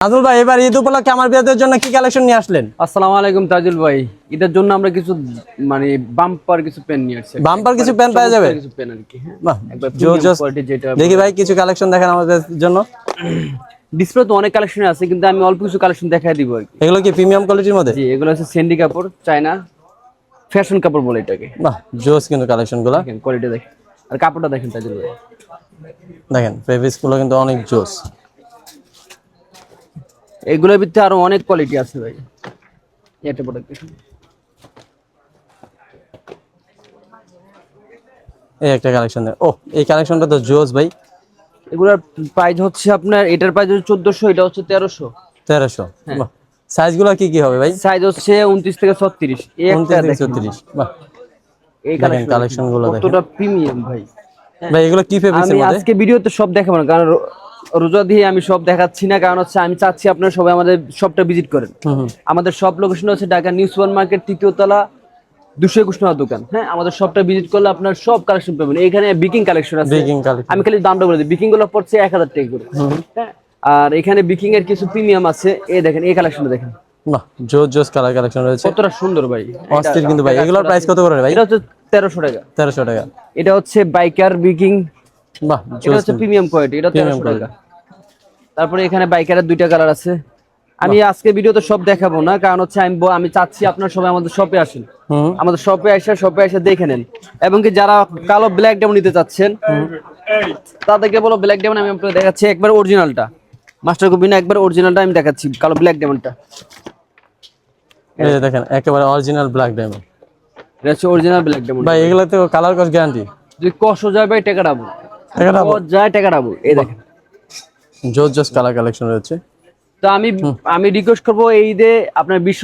তাজুল ভাই, এবার ঈদ উপলক্ষে আমার বিয়াদের জন্য কি কালেকশন নিয়ে আসলেন? আসসালামু আলাইকুম তাজুল ভাই, ঈদের জন্য আমরা কিছু মানে বাম্পার কিছু পেন নিয়ে আসছি। বাম্পার কিছু পেন পাওয়া যাবে? কিছু পেন আর কি, হ্যাঁ বাহ, একবার জোস প্রিমিয়াম জোস। কোয়ালিটি যেটা। দেখি ভাই কিছু কালেকশন দেখেন আমাদের জন্য। ডিসপ্লে তো অনেক কালেকশন আছে, কিন্তু আমি অল্প কিছু কালেকশন দেখাই দিব আর কি। এগুলো কি প্রিমিয়াম কোয়ালিটির মধ্যে? জি, এগুলো হচ্ছে সেন্ডি কাপড়, চায়না ফ্যাশন কাপড় বলে এটাকে। বাহ, জোস কিন্তু কালেকশনগুলো। দেখেন কোয়ালিটি দেখেন, আর কাপড়টা দেখেন তাজুল ভাই। দেখেন ফেব্রিক্স গুলো কিন্তু অনেক জোস। এগুলোর ভিতরে আরো অনেক কোয়ালিটি আছে ভাই। এটা প্রোডাক্ট দেখুন, এই একটা কালেকশন দেখ। ও, এই কালেকশনটা তো জোস ভাই। এগুলোর প্রাইস হচ্ছে আপনার, এটার প্রাইস হচ্ছে 1400, এটা হচ্ছে 1300। 1300। হ্যাঁ। বাহ, সাইজ গুলো কি কি হবে ভাই? সাইজ হচ্ছে 29 থেকে 36। এই একটা 29 থেকে দেখেন, 36। বাহ, এই দেখেন কালেকশন গুলো দেখেন কতটা প্রিমিয়াম ভাই। ভাই। এগুলো কি ফেব্রিক্স আমি এর মধ্যে? আজকে ভিডিওতে সব দেখাবো না, কারণ রোজা দিয়ে আমি সব দেখাচ্ছি না, কারণ হচ্ছে আমি চাচ্ছি আপনারা সবাই আমাদের শপটা ভিজিট করেন। আমাদের শপ লোকেশন হচ্ছে ঢাকা নিউ সুপার মার্কেট, 3য় তলা, 221 নম্বর দোকান। হ্যাঁ, আমাদের শপটা ভিজিট করলে আপনার সব কালেকশন পাবেন। এখানে বিকিং কালেকশন আছে। Baking collection. আমি খালি দামটা বলে দিই, বিকিং গুলো পড়ছে 1000 টাকা করে। হ্যাঁ, আর এখানে বিকিং এর কিছু প্রিমিয়াম আছে। এই দেখেন, এই কালেকশনটা দেখেন, বাহ, জোস জোস কালার কালেকশন রয়েছে। কতটা সুন্দর ভাই, অস্থির কিন্তু ভাই। এগুলোর প্রাইস কত করে ভাই? এটা হচ্ছে 1300 টাকা। 1300 টাকা। এটা হচ্ছে বাইকার বিকিং, বাহ, এটা জোস হচ্ছে প্রিমিয়াম কোয়ালিটি, এটা 1300 টাকা। তারপরে এখানে বাইকারের 2টা কালার আছে। আমি আজকে ভিডিওতে সব দেখাবো না, কারণ হচ্ছে আমি চাচ্ছি আপনারা সবাই আমাদের শপে আসেন। আমাদের শপে এসে দেখে নেন। এবং কি যারা কালো ব্ল্যাক ডায়মন্ড নিতে চাচ্ছেন, তাদেরকে বলো ব্ল্যাক ডায়মন্ড আমি আপনাদের দেখাচ্ছি একবার অরিজিনালটা, মাস্টার কপি না, একবার অরিজিনালটা আমি দেখাচ্ছি, কালো ব্ল্যাক ডায়মন্ডটা। এই যে দেখেন একেবারে অরিজিনাল ব্ল্যাক ডায়মন্ড। এটা হচ্ছে অরিজিনাল ব্ল্যাক ডায়মন্ড ভাই এগুলো তো কালার কস গ্যারান্টি। যদি কষ্ট যায় ভাই টাকা ডাবল, টাকা ডাবল যায় টাকা ডাবল। এই দেখেন, জোস জোস কালার কালেকশন রয়েছে। তো আমি রিকোয়েস্ট করবো এই ঈদে আপনার বিশ্ব